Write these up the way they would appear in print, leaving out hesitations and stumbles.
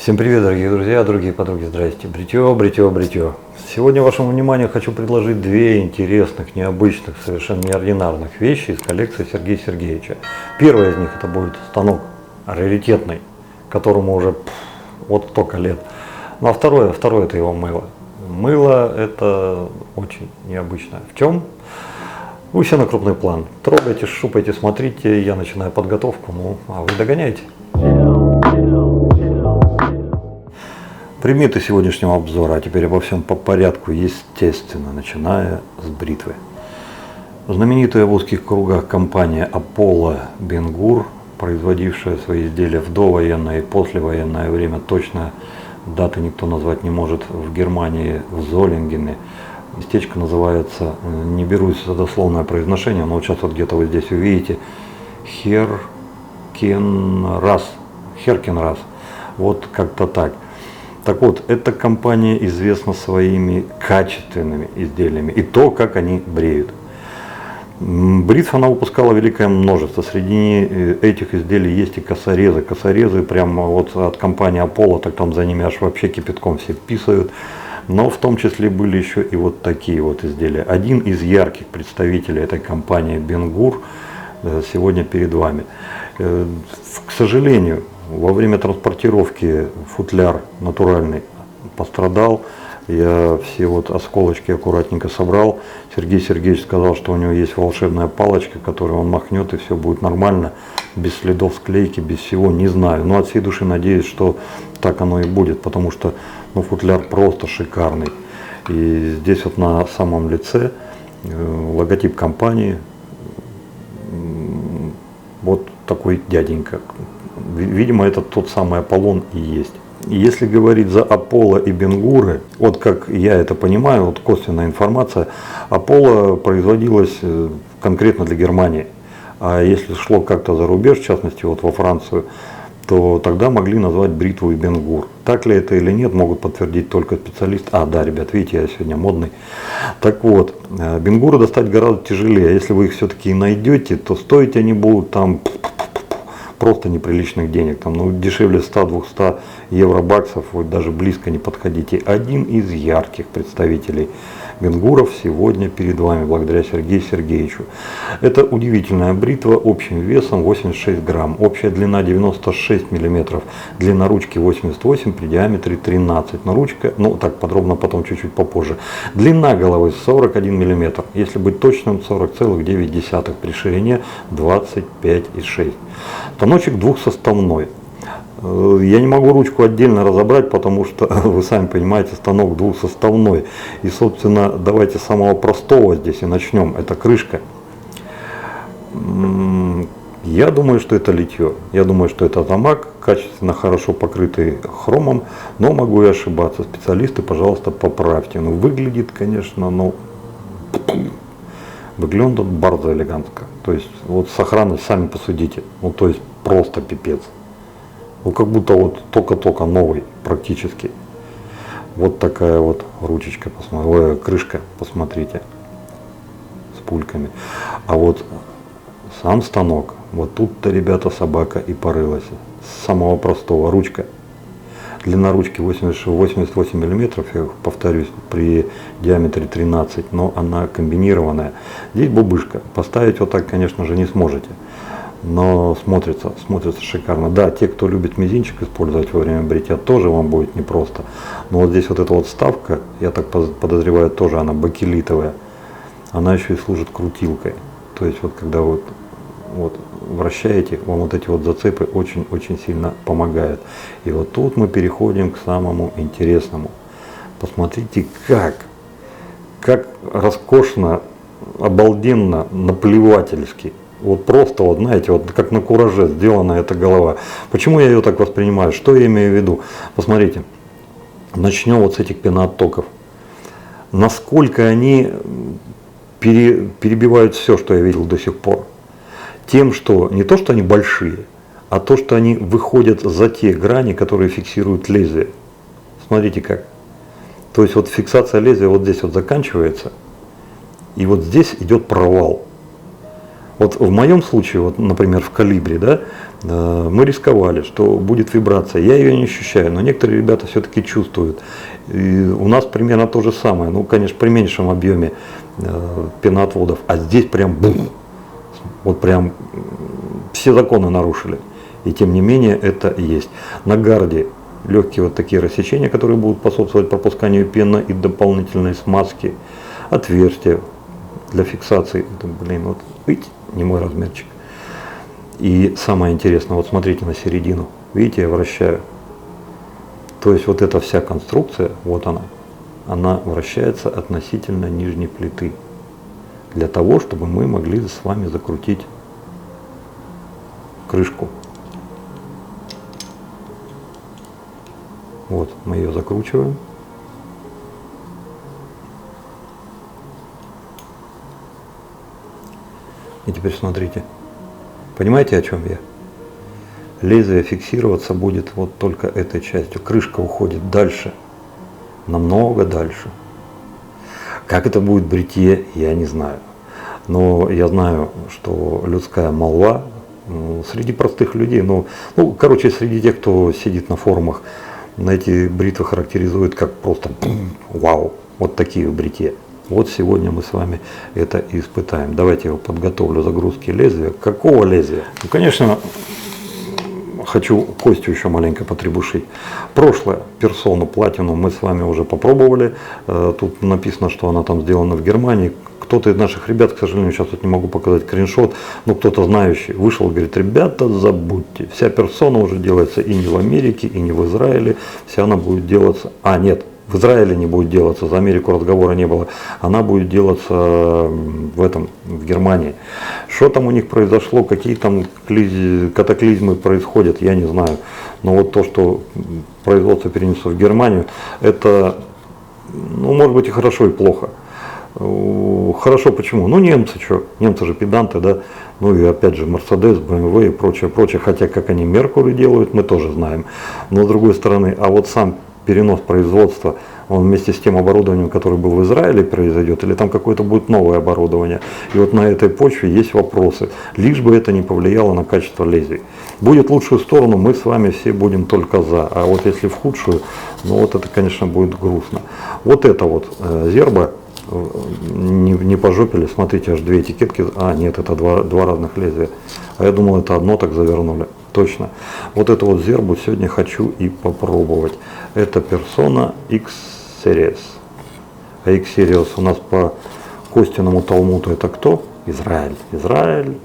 Всем привет, дорогие друзья, другие подруги, здрасте. Бритье. Сегодня вашему вниманию хочу предложить две интересных, необычных, совершенно неординарных вещи из коллекции Сергея Сергеевича. Первая из них это будет станок раритетный, которому уже вот столько лет. Ну а второе это его мыло. Мыло это очень необычно. В чем? Вы все на крупный план. Трогайте, шупайте, смотрите, я начинаю подготовку, а вы догоняйте. Предметы сегодняшнего обзора, а теперь обо всем по порядку, естественно, начиная с бритвы. Знаменитая в узких кругах компания Apollo Ben-Gur, производившая свои изделия в довоенное и послевоенное время, точно даты никто назвать не может, в Германии, в Золингене. Местечко называется, не берусь за дословное произношение, но вот сейчас вот где-то вы здесь увидите, Херкенрас. Вот как-то так. Так вот, эта компания известна своими качественными изделиями и то, как они бреют. Бритв она выпускала великое множество. Среди этих изделий есть и косорезы. Косорезы прямо вот от компании Apollo, так там за ними аж вообще кипятком все писают. Но в том числе были еще и вот такие вот изделия. Один из ярких представителей этой компании Ben-Gur сегодня перед вами. К сожалению, во время транспортировки футляр натуральный пострадал. Я все вот осколочки аккуратненько собрал. Сергей Сергеевич сказал, что у него есть волшебная палочка, которую он махнет, и все будет нормально, без следов склейки, без всего, не знаю. Но от всей души надеюсь, что так оно и будет, потому что футляр просто шикарный. И здесь вот на самом лице логотип компании, вот такой дяденька. Видимо, это тот самый Аполлон и есть. И если говорить за Apollo и Ben-Gur, вот как я это понимаю, вот косвенная информация, Apollo производилась конкретно для Германии. А если шло как-то за рубеж, в частности вот во Францию, то тогда могли назвать бритву и Ben-Gur. Так ли это или нет, могут подтвердить только специалисты. Да, ребят, видите, я сегодня модный. Так вот, Ben-Gur достать гораздо тяжелее. Если вы их все-таки найдете, то стоить они будут там просто неприличных денег, там, дешевле 100-200 евро-баксов, вы даже близко не подходите. Один из ярких представителей Ben-Gur'ов сегодня перед вами, благодаря Сергею Сергеевичу. Это удивительная бритва общим весом 86 грамм, общая длина 96 миллиметров, длина ручки 88 при диаметре 13, но ручка, так подробно потом чуть-чуть попозже. Длина головы 41 миллиметр, если быть точным 40,9 при ширине 25,6. Станочек двухсоставной. Я не могу ручку отдельно разобрать, потому что, вы сами понимаете, станок двухсоставной. И, собственно, давайте с самого простого здесь и начнем. Это крышка. Я думаю, что это литье. Я думаю, что это замак, качественно, хорошо покрытый хромом, но могу и ошибаться. Специалисты, пожалуйста, поправьте. Выглядит, конечно, выглядит bardzo элегантно. То есть, вот сохранность, сами посудите. То есть, просто пипец. Как будто вот только-только новый практически. Вот такая вот ручечка, крышка, посмотрите, с пульками. А вот сам станок, вот тут-то, ребята, собака и порылась. С самого простого, ручка. Длина ручки 88 миллиметров, я повторюсь, при диаметре 13, но она комбинированная. Здесь бубышка. Поставить вот так, конечно же, не сможете. Но смотрится шикарно. Да, те, кто любит мизинчик использовать во время бритья, тоже вам будет непросто. Но вот здесь вот эта вот вставка, я так подозреваю, тоже она бакелитовая. Она еще и служит крутилкой. То есть вот когда вот вращаете, вам вот эти вот зацепы очень сильно помогают. И вот тут мы переходим к самому интересному. Посмотрите, как роскошно, обалденно, наплевательски. Вот просто, знаете, как на кураже сделана эта голова. Почему я ее так воспринимаю? Что я имею в виду? Посмотрите, начнем вот с этих пенооттоков. Насколько они перебивают все, что я видел до сих пор. Тем, что не то, что они большие, а то, что они выходят за те грани, которые фиксируют лезвие. Смотрите как. То есть вот фиксация лезвия вот здесь вот заканчивается, и вот здесь идет провал. Вот в моем случае, вот, например, в калибре, да, мы рисковали, что будет вибрация. Я ее не ощущаю, но некоторые ребята все-таки чувствуют. И у нас примерно то же самое. Ну, конечно, при меньшем объеме пеноотводов. А здесь прям бум. Вот прям все законы нарушили. И тем не менее это есть. На гарде легкие вот такие рассечения, которые будут способствовать пропусканию пены и дополнительной смазки. Отверстия для фиксации. Это, блин, вот, видите, не мой размерчик. И самое интересное, вот смотрите на середину. Видите, я вращаю. То есть вот эта вся конструкция, вот она вращается относительно нижней плиты. Для того, чтобы мы могли с вами закрутить крышку. Вот, мы ее закручиваем. И теперь смотрите. Понимаете, о чем я? Лезвие фиксироваться будет вот только этой частью. Крышка уходит дальше, намного дальше. Как это будет бритье, я не знаю. Но я знаю, что людская молва среди простых людей, короче, среди тех, кто сидит на форумах, эти бритвы характеризуют как просто вау, вот такие бритье. Вот сегодня мы с вами это и испытаем. Давайте я подготовлю загрузки лезвия. Какого лезвия? Ну, конечно, хочу Костю еще маленько потребушить. Прошлое персону платину мы с вами уже попробовали. Тут написано, что она там сделана в Германии. Кто-то из наших ребят, к сожалению, сейчас тут не могу показать скриншот, но кто-то знающий вышел и говорит: ребята, забудьте, вся персона уже делается и не в Америке, и не в Израиле, вся она будет делаться, нет, в Израиле не будет делаться, за Америку разговора не было, она будет делаться в Германии. Что там у них произошло, какие там катаклизмы происходят, я не знаю. Но вот то, что производство перенесло в Германию, это, может быть, и хорошо, и плохо. Хорошо, почему? Немцы что? Немцы же педанты, да? И опять же Mercedes, BMW и прочее, хотя как они Mercury делают, мы тоже знаем. Но с другой стороны, а вот сам перенос производства, он вместе с тем оборудованием, которое было в Израиле, произойдет, или там какое-то будет новое оборудование. И вот на этой почве есть вопросы, лишь бы это не повлияло на качество лезвий. Будет в лучшую сторону, мы с вами все будем только за. А вот если в худшую, это, конечно, будет грустно. Вот это вот зерба, не пожопили, смотрите, аж две этикетки, нет, это два разных лезвия, а я думал, это одно так завернули, точно. Вот эту вот зербу сегодня хочу и попробовать. Это Persona X Series, а X Series у нас по Костиному Талмуду это кто? Израиль.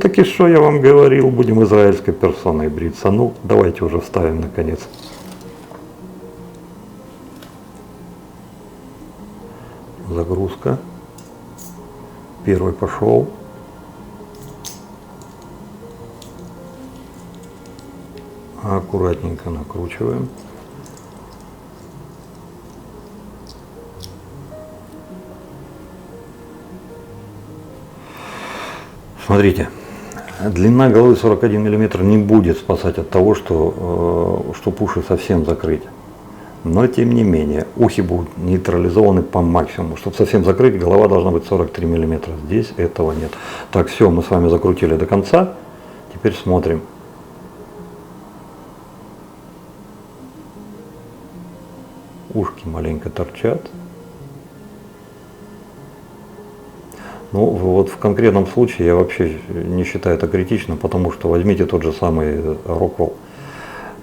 Так и что я вам говорил, будем израильской персоной бриться. Давайте уже вставим наконец. Загрузка. Первый пошел. Аккуратненько накручиваем. Смотрите, длина головы 41 мм не будет спасать от того, что уши совсем закрыть. Но тем не менее, ухи будут нейтрализованы по максимуму. Чтобы совсем закрыть, голова должна быть 43 мм. Здесь этого нет. Так, все, мы с вами закрутили до конца. Теперь смотрим. Ушки маленько торчат. Вот в конкретном случае я вообще не считаю это критично, потому что возьмите тот же самый Rockwell.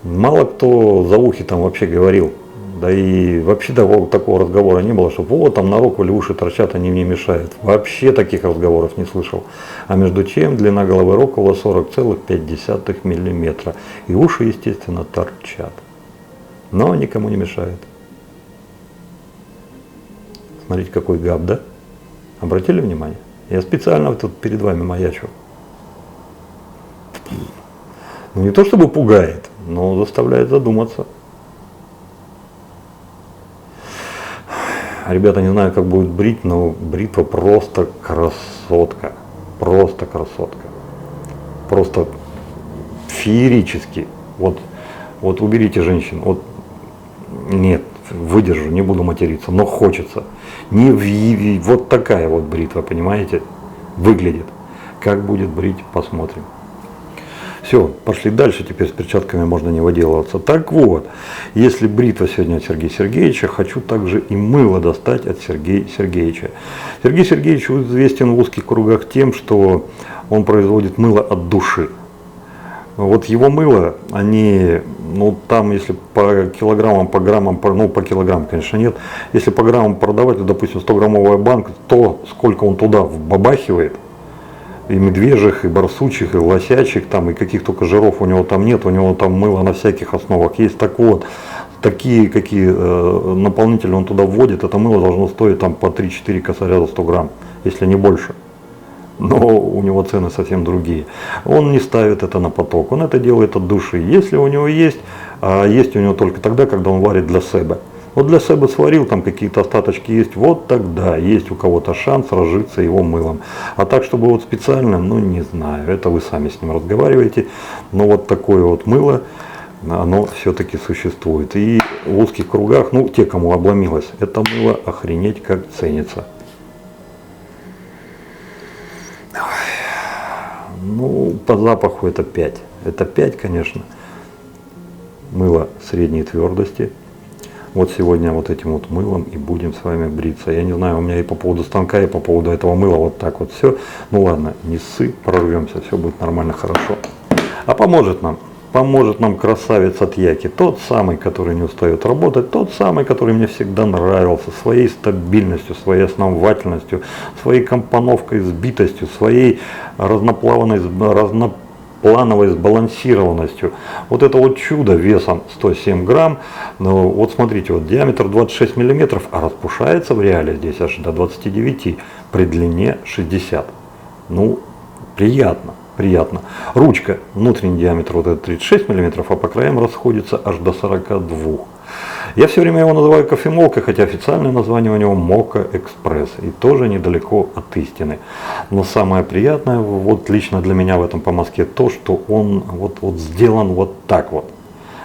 Мало кто за ухи там вообще говорил. Да и вообще такого разговора не было, что там на Rockwell уши торчат, они мне мешают. Вообще таких разговоров не слышал. А между чем длина головы Rockwell 40,5 мм. И уши, естественно, торчат. Но никому не мешает. Смотрите, какой габ, да? Обратили внимание? Я специально тут перед вами маячу. Не то чтобы пугает, но заставляет задуматься. Ребята, не знаю, как будет брить, но бритва просто красотка. Просто красотка. Просто феерически. Вот уберите женщин. Нет, выдержу, не буду материться, но хочется. Вот такая вот бритва, понимаете, выглядит. Как будет брить, посмотрим. Все, пошли дальше, теперь с перчатками можно не выделываться. Так вот, если бритва сегодня от Сергея Сергеевича, хочу также и мыло достать от Сергея Сергеевича. Сергей Сергеевич известен в узких кругах тем, что он производит мыло от души. Вот его мыло, они, ну там если по килограммам, по граммам, ну по килограммам, конечно, нет. Если по граммам продавать, то, допустим, 100-граммовая банка, то сколько он туда вбабахивает, и медвежьих, и барсучих, и лосячих, там, и каких только жиров у него там нет, у него там мыло на всяких основах есть. Так вот, такие какие наполнители он туда вводит, это мыло должно стоить там по 3-4 косаря за 100 грамм, если не больше. Но у него цены совсем другие. Он не ставит это на поток, он это делает от души. Если у него есть, а есть у него только тогда, когда он варит для себя. Вот для себя сварил, там какие-то остаточки есть, вот тогда есть у кого-то шанс разжиться его мылом. А так, чтобы вот специально, ну не знаю, это вы сами с ним разговариваете. Но вот такое вот мыло, оно все-таки существует. И в узких кругах, ну те, кому обломилось, это мыло охренеть как ценится. Ну, по запаху это 5. Это 5, конечно. Мыло средней твердости. Вот сегодня вот этим вот мылом и будем с вами бриться. Я не знаю, у меня и по поводу станка, и по поводу этого мыла вот так вот все. Ну ладно, не ссы, прорвемся, все будет нормально, хорошо. А поможет нам красавец от Яки. Тот самый, который не устает работать, тот самый, который мне всегда нравился. Своей стабильностью, своей основательностью, своей компоновкой, сбитостью, своей разноплановой сбалансированностью. Вот это вот чудо весом 107 грамм. Ну, вот смотрите, вот диаметр 26 миллиметров, а распушается в реале здесь аж до 29 при длине 60. Ну, приятно. Приятно. Ручка, внутренний диаметр вот этот 36 мм, а по краям расходится аж до 42. Я все время его называю кофемолкой, хотя официальное название у него Мока Экспресс. И тоже недалеко от истины. Но самое приятное, вот лично для меня в этом помазке, то, что он вот сделан вот так вот.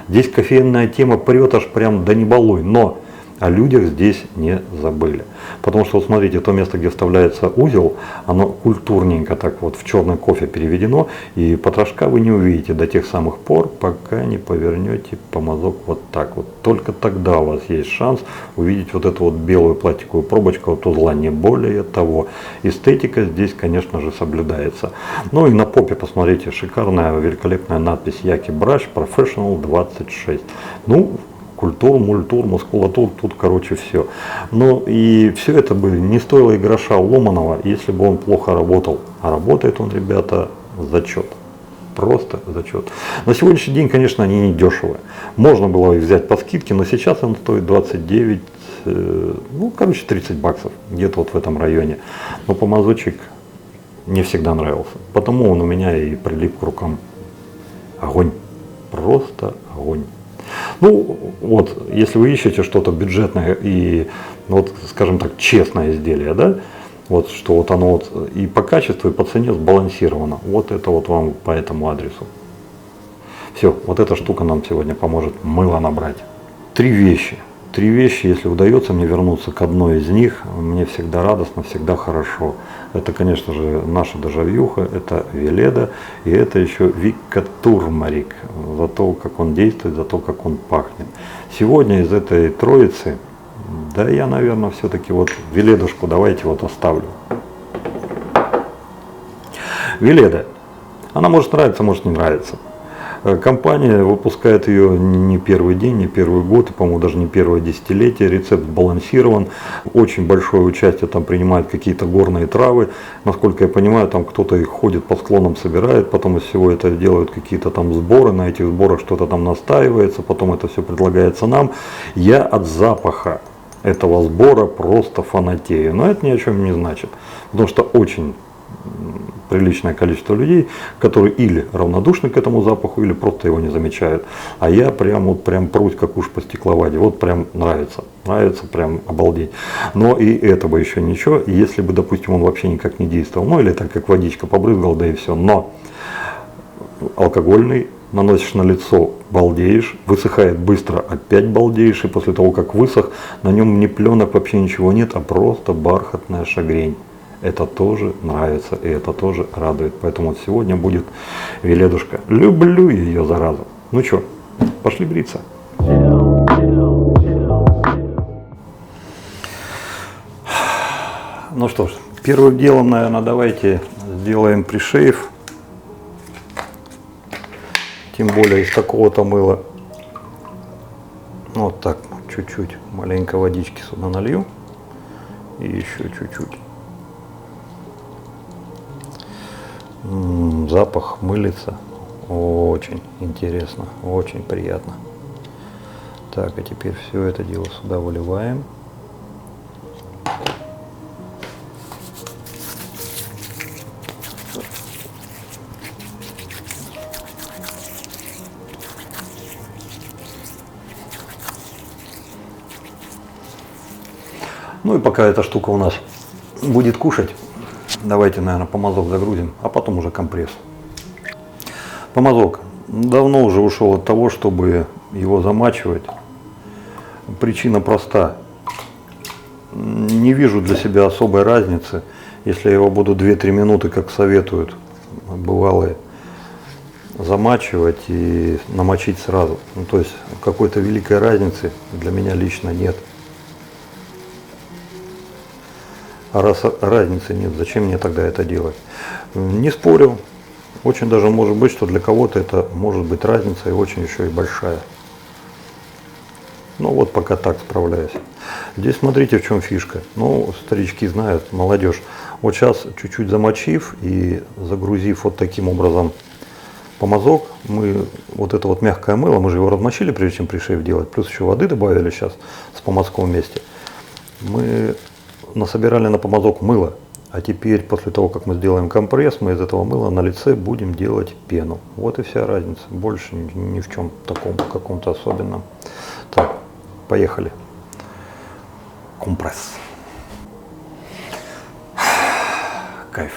Здесь кофейная тема прет аж прям до небалуй, но о людях здесь не забыли. Потому что, вот смотрите, то место, где вставляется узел, оно культурненько так вот в черный кофе переведено, и потрошка вы не увидите до тех самых пор, пока не повернете помазок вот так вот. Только тогда у вас есть шанс увидеть вот эту вот белую пластиковую пробочку от узла, не более того. Эстетика здесь, конечно же, соблюдается. Ну и на попе, посмотрите, шикарная, великолепная надпись Яки Brush Professional 26. Ну, культур, мультур, мускулатур, тут, короче, все. Но и все это бы не стоило и гроша ломаного, если бы он плохо работал. А работает он, ребята, зачет. Просто зачет. На сегодняшний день, конечно, они не дешевые. Можно было их взять по скидке, но сейчас он стоит 29, ну, короче, 30 баксов. Где-то вот в этом районе. Но помазочек не всегда нравился. Потому он у меня и прилип к рукам. Огонь. Просто огонь. Ну, вот, если вы ищете что-то бюджетное и, вот, скажем так, честное изделие, да, вот, что вот оно вот и по качеству, и по цене сбалансировано, вот это вот вам по этому адресу. Все, вот эта штука нам сегодня поможет мыло набрать. Три вещи, если удается мне вернуться к одной из них, мне всегда радостно, всегда хорошо. Это, конечно же, наша дежавюха, это Веледа, и это еще Вика Турмарик, за то, как он действует, за то, как он пахнет. Сегодня из этой троицы, да я, наверное, все-таки вот Веледушку давайте вот оставлю. Веледа, она может нравиться, может не нравиться. Компания выпускает ее не первый день, не первый год, и, по-моему, даже не первое десятилетие. Рецепт балансирован. Очень большое участие там принимают какие-то горные травы. Насколько я понимаю, там кто-то их ходит по склонам, собирает, потом из всего это делают какие-то там сборы. На этих сборах что-то там настаивается, потом это все предлагается нам. Я от запаха этого сбора просто фанатею. Но это ни о чем не значит. Потому что очень приличное количество людей, которые или равнодушны к этому запаху, или просто его не замечают. А я прям прусь, как уж по стекловаде. Вот прям нравится, прям обалдеть. Но и это бы еще ничего, если бы, допустим, он вообще никак не действовал. Ну или так, как водичка побрызгал, да и все. Но алкогольный, наносишь на лицо, балдеешь, высыхает быстро, опять балдеешь, и после того, как высох, на нем ни пленок, вообще ничего нет, а просто бархатная шагрень. Это тоже нравится и это тоже радует. Поэтому вот сегодня будет Веледушка. Люблю ее, заразу. Ну что, пошли бриться. Ну что ж, первым делом, наверное, давайте сделаем пришейф. Тем более из такого-то мыла. Вот так, чуть-чуть, маленько водички сюда налью. И еще чуть-чуть. Запах мылится. Очень интересно, очень приятно. Так, а теперь все это дело сюда выливаем. Ну и пока эта штука у нас будет кушать, давайте, наверное, помазок загрузим, а потом уже компресс. Помазок давно уже ушел от того, чтобы его замачивать. Причина проста. Не вижу для себя особой разницы, если я его буду 2-3 минуты, как советуют бывалые, замачивать и намочить сразу. Ну, то есть какой-то великой разницы для меня лично нет. А раз разницы нет, зачем мне тогда это делать? Не спорю. Очень даже может быть, что для кого-то это может быть разница и очень еще и большая. Ну вот пока так справляюсь. Здесь смотрите, в чем фишка. Ну, старички знают, молодежь. Вот сейчас чуть-чуть замочив и загрузив вот таким образом помазок, мы вот это вот мягкое мыло, мы же его размочили, прежде чем пришейф делать, плюс еще воды добавили сейчас с помазком вместе. Мы насобирали на помазок мыло, а теперь после того, как мы сделаем компресс, мы из этого мыла на лице будем делать пену. Вот и вся разница, больше ни в чем таком каком-то особенном. Так, поехали. Компресс. Кайф,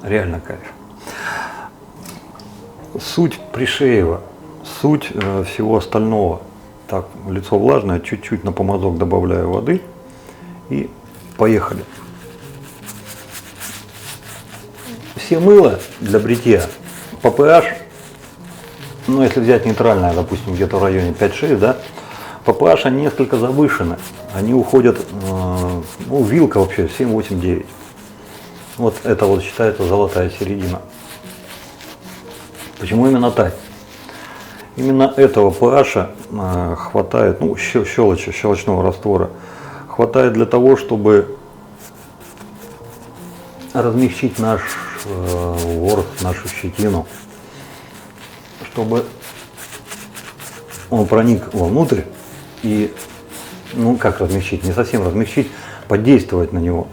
реально кайф. Суть пришеева, суть всего остального. Так, лицо влажное, чуть-чуть на помазок добавляю воды и поехали. Все мыла для бритья по pH, ну если взять нейтральное, допустим, где-то в районе 5-6, да, по pH они несколько завышены. Они уходят, ну вилка вообще 7-8-9. Вот это вот считается золотая середина. Почему именно так? Именно этого pH хватает, ну щелочного раствора, хватает для того, чтобы размягчить наш ворс, нашу щетину, чтобы он проник вовнутрь и, ну как размягчить, не совсем размягчить, подействовать на него.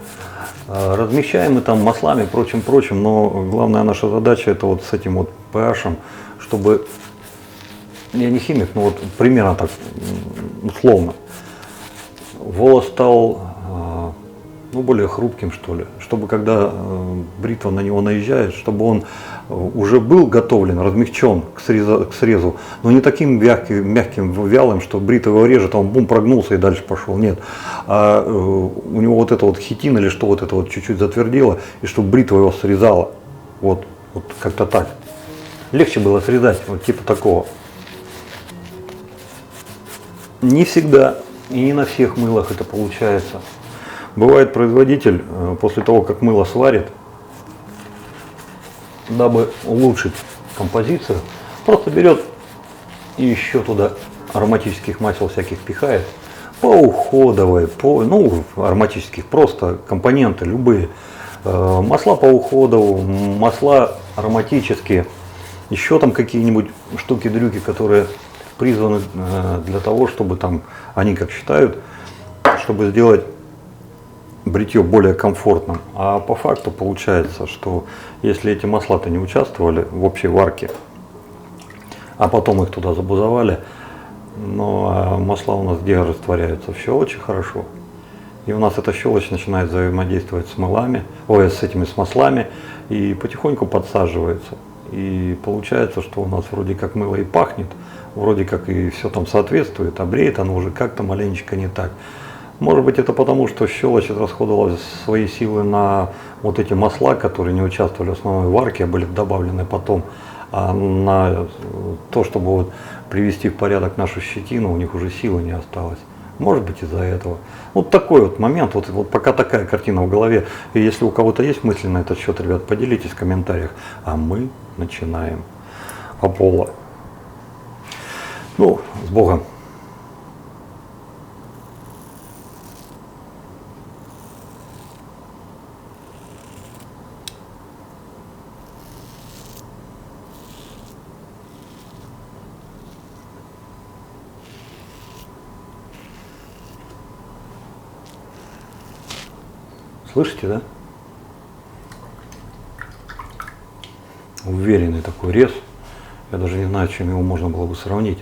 Размещаем мы там маслами, прочим, но главная наша задача это вот с этим вот pH, чтобы, я не химик, но вот примерно так, условно, волос стал ну, более хрупким, что ли, чтобы когда бритва на него наезжает, чтобы он уже был готовлен, размягчен к срезу, но не таким мягким, вялым, что бритва его режет, а он бум прогнулся и дальше пошел. Нет. А у него вот это вот хитин или что вот это вот чуть-чуть затвердело, и чтобы бритва его срезала. Вот как-то так. Легче было срезать, вот типа такого. Не всегда и не на всех мылах это получается. Бывает, производитель после того, как мыло сварит, дабы улучшить композицию, просто берет и еще туда ароматических масел всяких пихает, по ну ароматических, просто компоненты любые, масла по уходову, масла ароматические, еще там какие-нибудь штуки-дрюки, которые призваны для того, чтобы там, они как считают, чтобы сделать бритье более комфортным. А по факту получается, что если эти масла-то не участвовали в общей варке, а потом их туда забузовали, но масла у нас где растворяются? В щелочи хорошо. И у нас эта щелочь начинает взаимодействовать с мылами, с маслами и потихоньку подсаживается. И получается, что у нас вроде как мыло и пахнет, вроде как и все там соответствует, а бреет оно уже как-то маленечко не так. Может быть, это потому, что щелочь расходовала свои силы на вот эти масла, которые не участвовали в основной варке, а были добавлены потом, а на то, чтобы вот привести в порядок нашу щетину, у них уже силы не осталось. Может быть, из-за этого. Вот такой вот момент, вот пока такая картина в голове. И если у кого-то есть мысли на этот счет, ребят, поделитесь в комментариях. А мы начинаем. Аполло. Ну, с Богом. Слышите, да? Уверенный такой рез. Я даже не знаю, чем его можно было бы сравнить.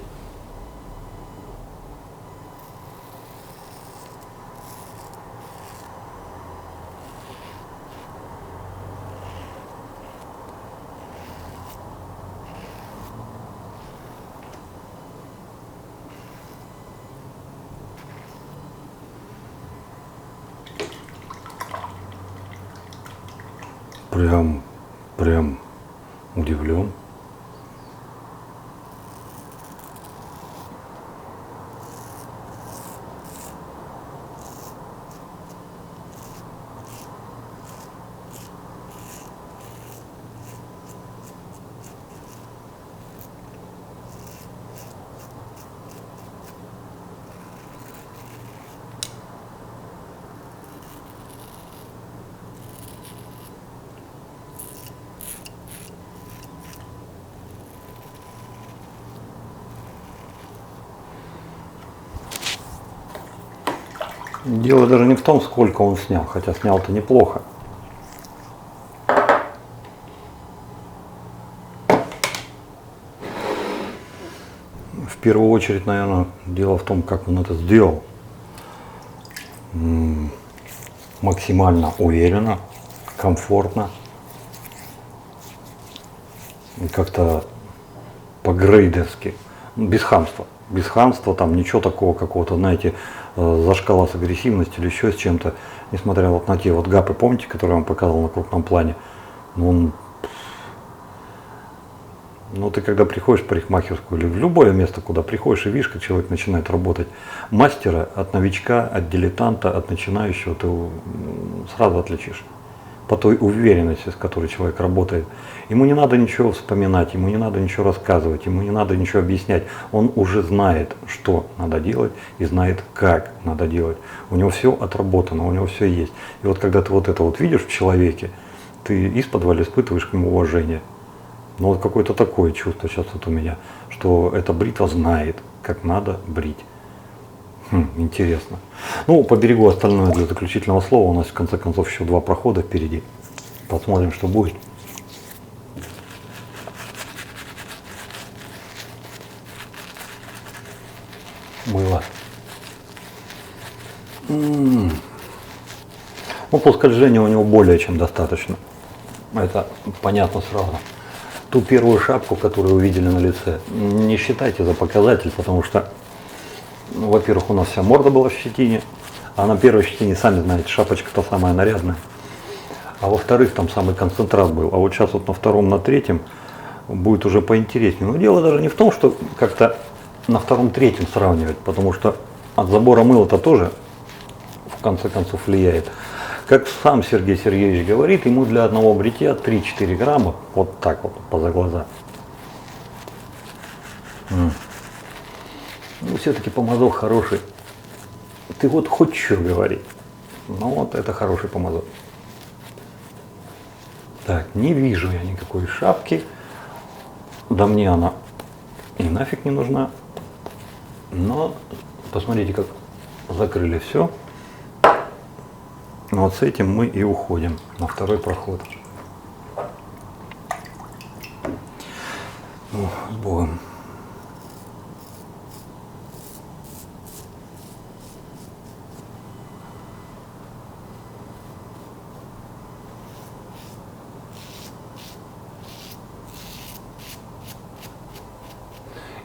Прям удивлен. Дело даже не в том, сколько он снял, хотя снял-то неплохо. В первую очередь, наверное, дело в том, как он это сделал. Максимально уверенно, комфортно. И как-то по-грейдерски. Без хамства. Без хамства, там ничего такого какого-то, знаете, зашкала с агрессивностью или еще с чем-то. Несмотря вот на те вот гапы, помните, которые я вам показывал на крупном плане. Ну, ты когда приходишь в парикмахерскую или в любое место, куда приходишь и видишь, как человек начинает работать, мастера от новичка, от дилетанта, от начинающего, ты сразу отличишь. По той уверенности, с которой человек работает. Ему не надо ничего вспоминать, ему не надо ничего рассказывать, ему не надо ничего объяснять. Он уже знает, что надо делать и знает, как надо делать. У него все отработано, у него все есть. И вот когда ты вот это вот видишь в человеке, ты исподволь испытываешь к нему уважение. Но вот какое-то такое чувство сейчас вот у меня, что эта бритва знает, как надо брить. Интересно. Ну, поберегу остальное для заключительного слова. У нас в конце концов еще 2 прохода впереди. Посмотрим, что будет. Мыло. Ну, по скольжению у него более чем достаточно. Это понятно сразу. Ту первую шапку, которую вы видели на лице, не считайте за показатель, потому что, во-первых, у нас вся морда была в щетине, а на первой щетине, сами знаете, шапочка-то самая нарядная. А во-вторых, там самый концентрат был. А вот сейчас вот на втором, на третьем будет уже поинтереснее. Но дело даже не в том, что как-то на втором, третьем сравнивать, потому что от забора мыла-то тоже в конце концов влияет. Как сам Сергей Сергеевич говорит, ему для одного бритья 3-4 грамма, вот так вот, поза глаза. Ну, все-таки помазок хороший. Ты вот хоть что говори. Ну вот это хороший помазок. Так, не вижу я никакой шапки. Да мне она и нафиг не нужна. Но посмотрите, как закрыли все. Вот с этим мы и уходим на второй проход. О, с Богом.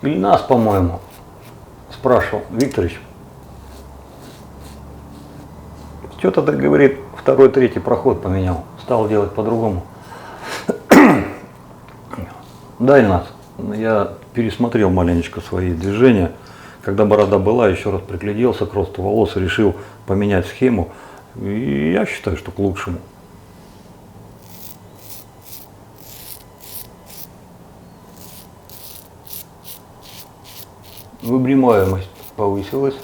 Или нас, по-моему, спрашивал Викторович. Что-то, так говорит, второй, третий проход поменял. Стал делать по-другому. Да, Ильнас, я пересмотрел маленечко свои движения. Когда борода была, еще раз пригляделся к росту волос и решил поменять схему. И я считаю, что к лучшему. Выбриваемость повысилась.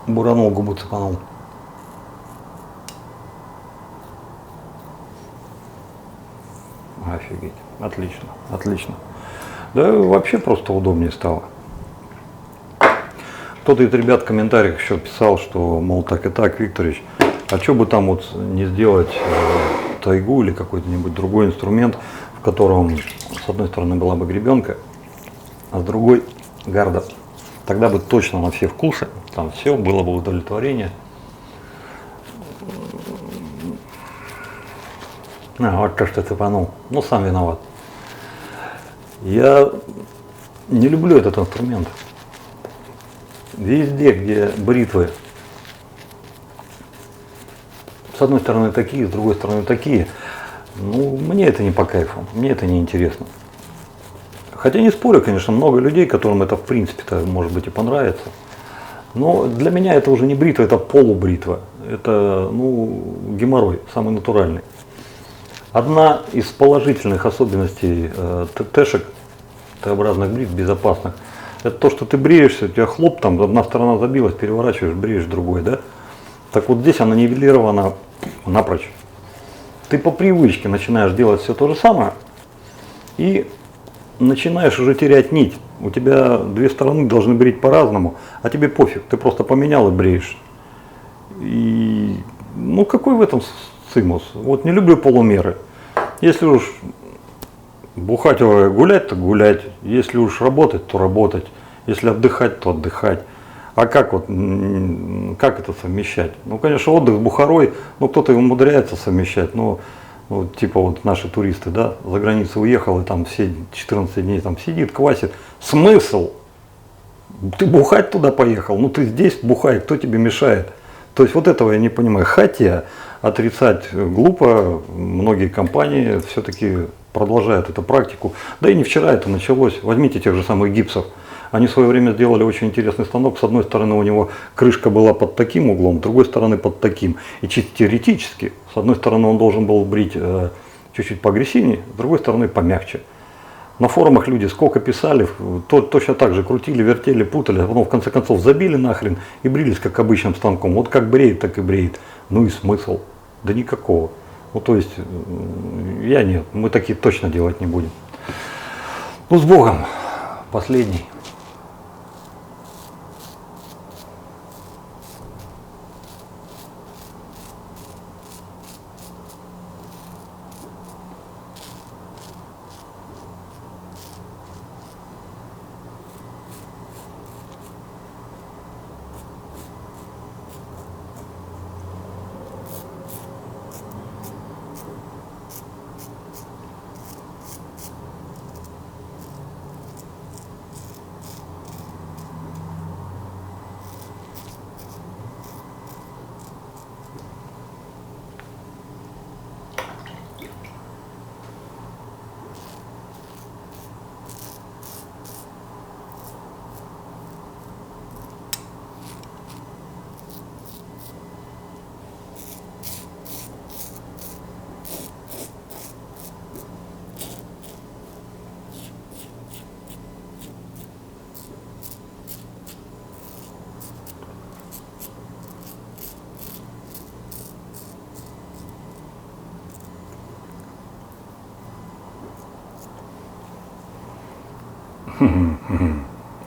Буранул, губу цепанул. Офигеть. Отлично, отлично. Да вообще просто удобнее стало. Кто-то из ребят в комментариях еще писал, что, мол, так и так, Викторович, а что бы там вот не сделать тайгу или какой-то-нибудь другой инструмент, в котором с одной стороны была бы гребенка, а с другой гарда. Тогда бы точно на все вкусы, там все, было бы удовлетворение. Вот то, что цепанул. Ну, сам виноват. Я не люблю этот инструмент. Везде, где бритвы, с одной стороны такие, с другой стороны такие, ну, мне это не по кайфу, мне это не интересно. Хотя не спорю, конечно, много людей, которым это в принципе-то может быть и понравится. Но для меня это уже не бритва, это полубритва. Это, ну, геморрой, самый натуральный. Одна из положительных особенностей ТТшек, Т-образных бритв, безопасных, это то, что ты бреешься, у тебя хлоп, там одна сторона забилась, переворачиваешь, бреешь другой, да? Так вот здесь она нивелирована напрочь. Ты по привычке начинаешь делать все то же самое и начинаешь уже терять нить. У тебя две стороны должны брить по-разному, а тебе пофиг, ты просто поменял и бреешь. И, ну, какой в этом цимус? Вот не люблю полумеры. Если уж бухать, гулять, то гулять. Если уж работать, то работать. Если отдыхать, то отдыхать. А как вот, как это совмещать? Ну, конечно, отдых с бухарой, ну, кто-то умудряется совмещать, но ну, типа вот наши туристы, да, за границу уехал и там все 14 дней там сидит, квасит. Смысл? Ты бухать туда поехал, ну ты здесь бухай, кто тебе мешает? То есть вот этого я не понимаю. Хотя отрицать глупо, многие компании все-таки продолжают эту практику. Да и не вчера это началось. Возьмите тех же самых гипсов. Они в свое время сделали очень интересный станок. С одной стороны у него крышка была под таким углом, с другой стороны под таким. И чисто теоретически, с одной стороны он должен был брить чуть-чуть поагрессивнее, с другой стороны помягче. На форумах люди сколько писали, точно так же крутили, вертели, путали, а потом в конце концов забили нахрен и брились как обычным станком. Вот как бреет, так и бреет. Ну и смысл? Да никакого. Ну то есть, я нет, мы такие точно делать не будем. Ну с Богом, последний.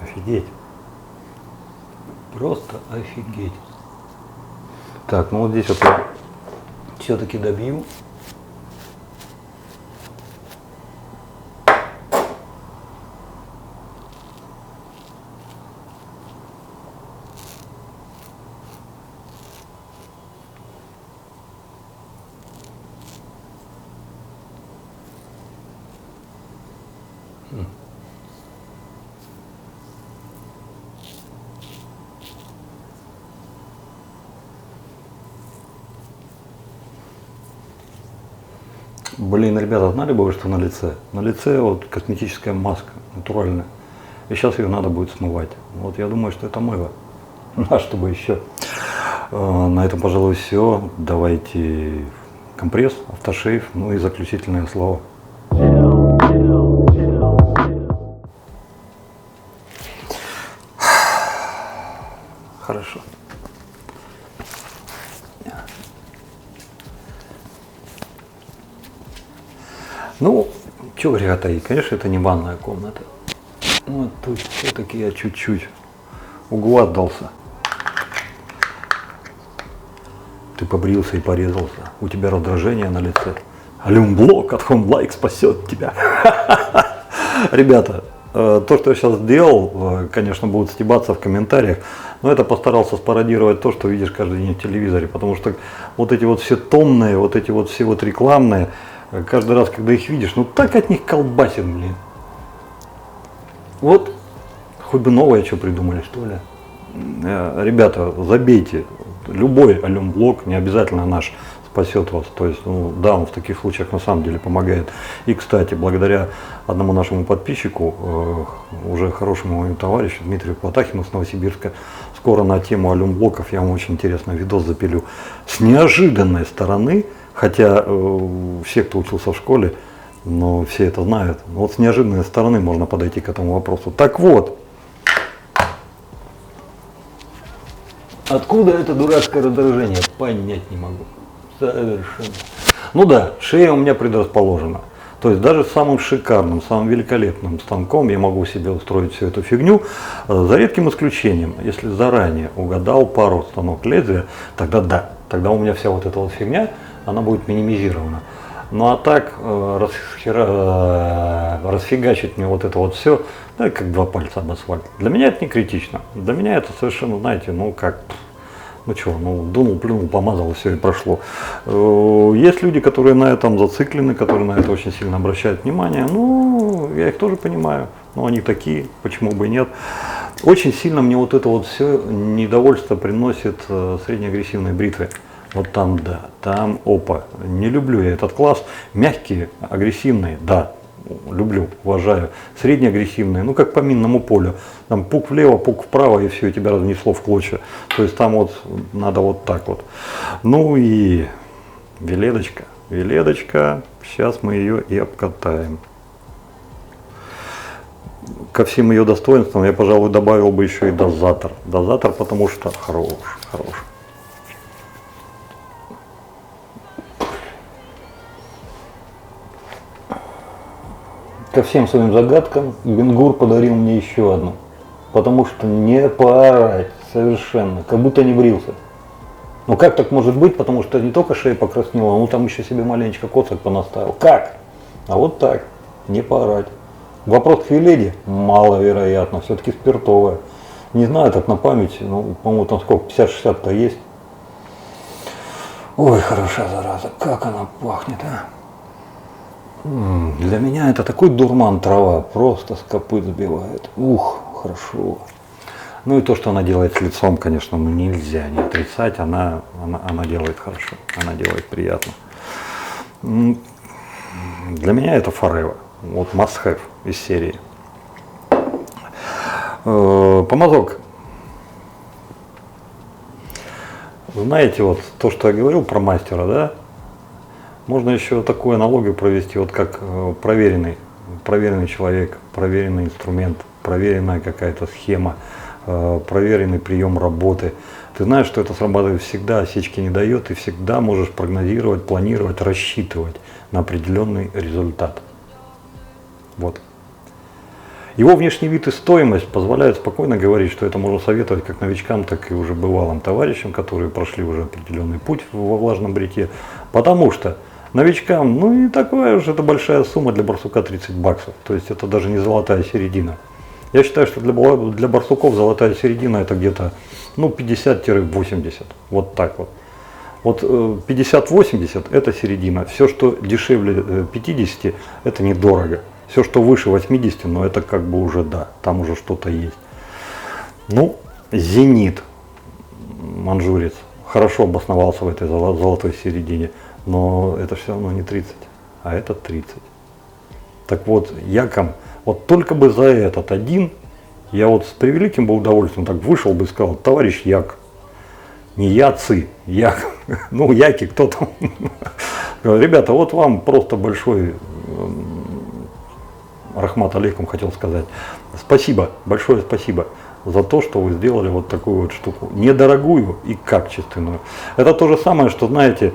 Офигеть. Просто офигеть. Так, ну вот здесь вот я все-таки добью. Блин, ребята, знали бы вы, что на лице? На лице вот косметическая маска натуральная. И сейчас ее надо будет смывать. Вот я думаю, что это мыло. А чтобы еще. На этом, пожалуй, все. Давайте компресс, автошейв, ну и заключительное слово. Хорошо. Ну, что греха таить, конечно, это не ванная комната. Ну, тут все-таки я чуть-чуть углу отдался. Ты побрился и порезался, у тебя раздражение на лице. Алюмблок от Хомлайк спасет тебя. Ребята, то, что я сейчас сделал, конечно, будут стебаться в комментариях, но это постарался спародировать то, что видишь каждый день в телевизоре, потому что вот эти вот все томные, вот эти вот все вот рекламные, каждый раз, когда их видишь, ну так от них колбасит, блин. Вот, хоть бы новое что придумали, что ли. Ребята, забейте, любой алюмблок, не обязательно наш, спасет вас. То есть, ну, да, он в таких случаях на самом деле помогает. И, кстати, благодаря одному нашему подписчику, уже хорошему моему товарищу Дмитрию Платахину с Новосибирска, скоро на тему алюмблоков я вам очень интересный видос запилю. С неожиданной стороны, хотя все, кто учился в школе, но все это знают, вот с неожиданной стороны можно подойти к этому вопросу. Так вот, откуда это дурацкое раздражение, понять не могу. Совершенно. Ну да, шея у меня предрасположена. То есть даже самым шикарным, самым великолепным станком я могу себе устроить всю эту фигню, за редким исключением. Если заранее угадал пару станок лезвия, тогда да, тогда у меня вся вот эта вот фигня, она будет минимизирована. Ну а так расфигачить мне вот это вот все, да, как два пальца об асфальт. Для меня это не критично. Для меня это совершенно, знаете, ну как, ну что, ну дунул, плюнул, помазал, и все, и прошло. Есть люди, которые на этом зациклены, которые на это очень сильно обращают внимание. Ну, я их тоже понимаю. Но они такие, почему бы и нет. Очень сильно мне вот это вот все недовольство приносит среднеагрессивной бритвы. Вот там, да, там, опа, не люблю я этот класс. Мягкие, агрессивные, да, люблю, уважаю. Среднеагрессивные, ну как по минному полю. Там пук влево, пук вправо, и все, и тебя разнесло в клочья. То есть там вот надо вот так вот. Ну и веледочка, веледочка, сейчас мы ее и обкатаем. Ко всем ее достоинствам я, пожалуй, добавил бы еще и дозатор. Дозатор, потому что хорош, хорош. Ко всем своим загадкам Бенгур подарил мне еще одну. Потому что не поорать совершенно, как будто не брился. Ну как так может быть, потому что не только шея покраснела, ну там еще себе маленечко коцок понаставил. Как? А вот так, не поорать. Вопрос к Веледе маловероятно, все-таки спиртовая. Не знаю, так на память, ну, по-моему, там сколько, 50-60-то есть. Ой, хороша зараза, как она пахнет, а. Для меня это такой дурман трава, просто с копыт сбивает. Ух, хорошо. Ну и то, что она делает с лицом, конечно, ну нельзя не отрицать, она делает хорошо, она делает приятно. Для меня это Forever, вот must have из серии. Помазок. Знаете, вот то, что я говорил про мастера, да? Можно еще такую аналогию провести, вот как проверенный человек, проверенный инструмент, проверенная какая-то схема, проверенный прием работы. Ты знаешь, что это срабатывает всегда, осечки не дает, и всегда можешь прогнозировать, планировать, рассчитывать на определенный результат. Вот. Его внешний вид и стоимость позволяют спокойно говорить, что это можно советовать как новичкам, так и уже бывалым товарищам, которые прошли уже определенный путь во влажном бритье. Потому что новичкам, ну и такая уж это большая сумма для барсука 30 баксов. То есть это даже не золотая середина. Я считаю, что для барсуков золотая середина это где-то ну, 50-80. Вот так вот. Вот 50-80 это середина. Все, что дешевле 50, это недорого. Все, что выше 80, но это как бы уже да, там уже что-то есть. Ну, Зенит, манжурец, хорошо обосновался в этой золотой середине, но это все равно не 30, а это 30. Так вот, Яком, вот только бы за этот один, я вот с превеликим бы удовольствием так вышел бы и сказал: товарищ Як, не Яцы, Як, ну Яки, кто там. Ребята, вот вам просто большой рахмат алейкум хотел сказать. Спасибо, большое спасибо за то, что вы сделали вот такую вот штуку. Недорогую и качественную. Это то же самое, что, знаете,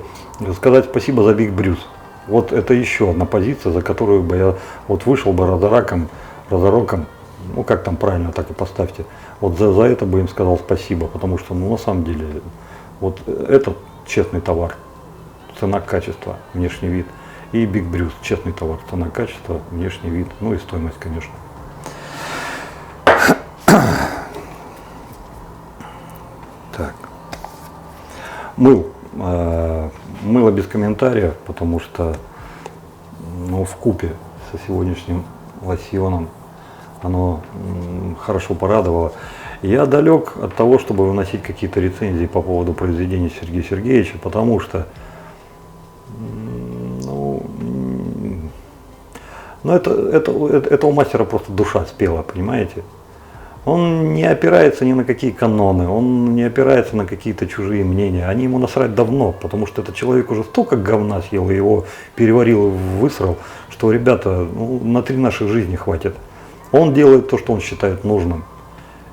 сказать спасибо за Big Bruce. Вот это еще одна позиция, за которую бы я вот вышел бы разороком, ну как там правильно, так и поставьте. Вот за это бы им сказал спасибо, потому что, ну на самом деле, вот это честный товар, цена-качество, внешний вид. И Big Bruce, честный товар, цена-качество, внешний вид, ну и стоимость, конечно. Так. Мыло без комментариев, потому что, ну, вкупе со сегодняшним лосьоном оно хорошо порадовало. Я далек от того, чтобы выносить какие-то рецензии по поводу произведения Сергея Сергеевича, потому что, это у мастера просто душа спела, понимаете? Он не опирается ни на какие каноны, он не опирается на какие-то чужие мнения. Они ему насрать давно, потому что этот человек уже столько говна съел, и его переварил и высрал, что, ребята, ну, на 3 наших жизни хватит. Он делает то, что он считает нужным.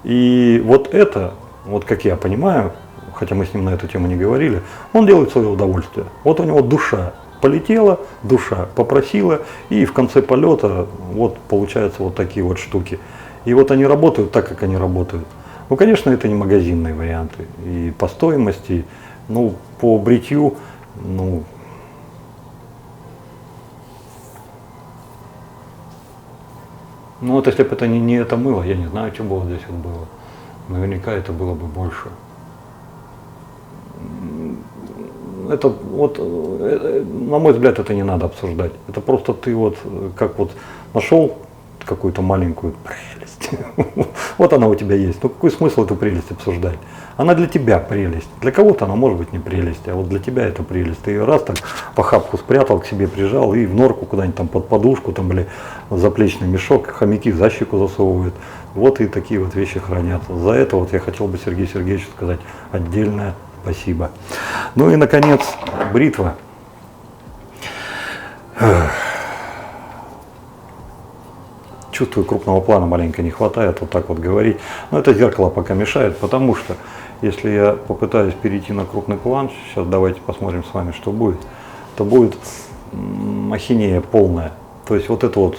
И вот это, вот как я понимаю, хотя мы с ним на эту тему не говорили, он делает свое удовольствие. Вот у него душа полетела, душа попросила, и в конце полета вот получаются вот такие вот штуки. И вот они работают так, как они работают. Ну, конечно, это не магазинные варианты. И по стоимости, ну, по бритью, ну, вот если бы это не это мыло, я не знаю, что было здесь вот было. Наверняка это было бы больше. Это вот, на мой взгляд, это не надо обсуждать. Это просто ты вот, как вот нашел какую-то маленькую прелесть. Вот она у тебя есть. Ну какой смысл эту прелесть обсуждать? Она для тебя прелесть. Для кого-то она может быть не прелесть, а вот для тебя это прелесть. Ты ее раз так в охапку спрятал, к себе прижал и в норку куда-нибудь там под подушку, там, заплечный мешок, хомяки за щеку засовывают. Вот и такие вот вещи хранятся. За это вот я хотел бы Сергею Сергеевичу сказать отдельное спасибо. Ну и наконец, бритва. Чувствую, крупного плана маленько не хватает, вот так вот говорить. Но это зеркало пока мешает, потому что если я попытаюсь перейти на крупный план, сейчас давайте посмотрим с вами, что будет, то будет ахинея полная. То есть вот эту вот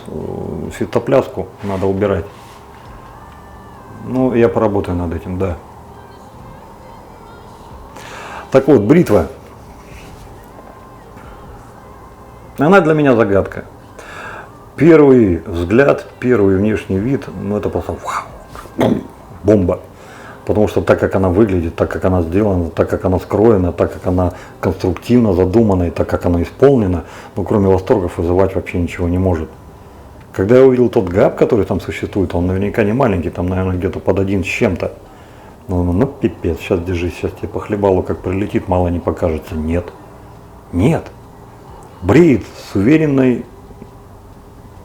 фитопляску надо убирать. Ну, я поработаю над этим, да. Так вот, бритва. Она для меня загадка. Первый взгляд, первый внешний вид, ну это просто вау, бомба. Потому что так, как она выглядит, так, как она сделана, так, как она скроена, так, как она конструктивно задумана и так, как она исполнена, ну кроме восторгов вызывать вообще ничего не может. Когда я увидел тот габ, который там существует, он наверняка не маленький, там, наверное, где-то под 1 с чем-то. Ну пипец, сейчас держись, сейчас тебе по хлебалу как прилетит, мало не покажется. Нет. Нет. Бреет с уверенной,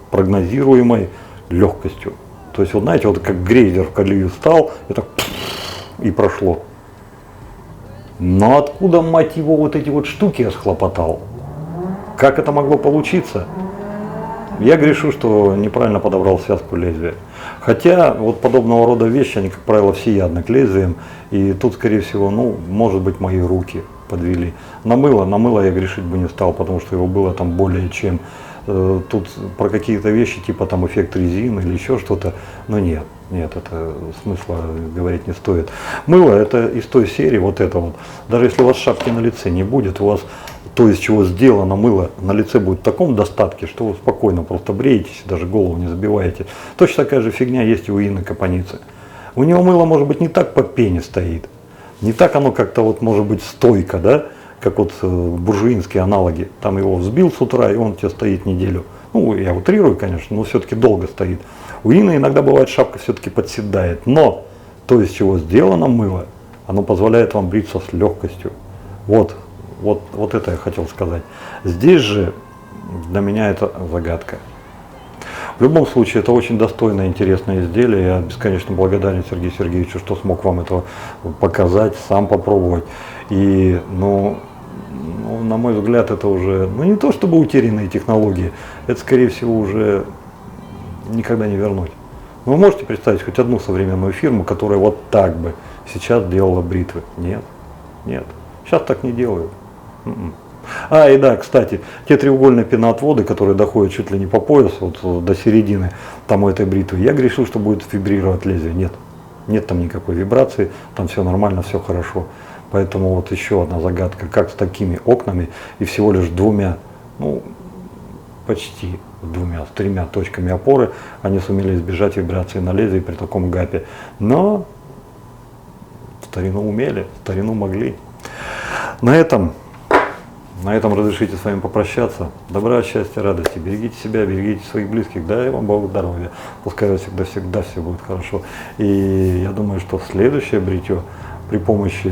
прогнозируемой легкостью. То есть, вот знаете, вот как грейзер в колею встал, и так и прошло. Но откуда, мать его, вот эти вот штуки я схлопотал? Как это могло получиться? Я грешу, что неправильно подобрал связку лезвия. Хотя вот подобного рода вещи, они, как правило, всеядны к лезвиям. И тут, скорее всего, ну, может быть, мои руки подвели. На мыло я грешить бы не стал, потому что его было там более чем. Тут про какие-то вещи, типа там эффект резины или еще что-то, но нет, это смысла говорить не стоит. Мыло это из той серии, вот это вот. Даже если у вас шапки на лице не будет, у вас то, из чего сделано мыло, на лице будет в таком достатке, что вы спокойно просто бреетесь, даже голову не забиваете. Точно такая же фигня есть и у Инны Капаницы. У него мыло, может быть, не так по пене стоит, не так оно как-то вот может быть стойко, да? Как вот буржуинские аналоги. Там его взбил с утра, и он тебе стоит неделю. Ну, я утрирую, конечно, но все-таки долго стоит. У Инны иногда бывает шапка все-таки подседает, но то, из чего сделано мыло, оно позволяет вам бриться с легкостью. Вот это я хотел сказать. Здесь же для меня это загадка. В любом случае, это очень достойное, интересное изделие. Я бесконечно благодарен Сергею Сергеевичу, что смог вам это показать, сам попробовать. И, на мой взгляд, это уже, не то чтобы утерянные технологии, это, скорее всего, уже никогда не вернуть. Вы можете представить хоть одну современную фирму, которая вот так бы сейчас делала бритвы? Нет, нет. Сейчас так не делают. И да, кстати, те треугольные пеноотводы, которые доходят чуть ли не по пояс, вот до середины там у этой бритвы, я грешил, что будет вибрировать лезвие. Нет, нет там никакой вибрации, там все нормально, все хорошо. Поэтому вот еще одна загадка, как с такими окнами и всего лишь двумя, почти с тремя точками опоры они сумели избежать вибрации на лезвии при таком гапе. Но в старину умели, в старину могли. На этом разрешите с вами попрощаться. Добра, счастья, радости. Берегите себя, берегите своих близких. Дай вам Бог здоровья. Пускай у вас всегда все будет хорошо. И я думаю, что следующее бритье при помощи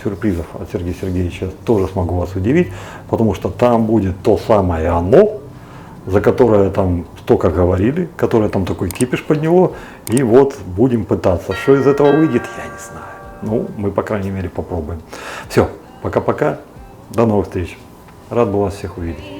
сюрпризов от Сергея Сергеевича тоже смогу вас удивить, потому что там будет то самое оно, за которое там столько говорили, которое там такой кипиш подняло. И вот будем пытаться. Что из этого выйдет, я не знаю. Мы, по крайней мере, попробуем. Все, пока-пока. До новых встреч. Рад был вас всех увидеть.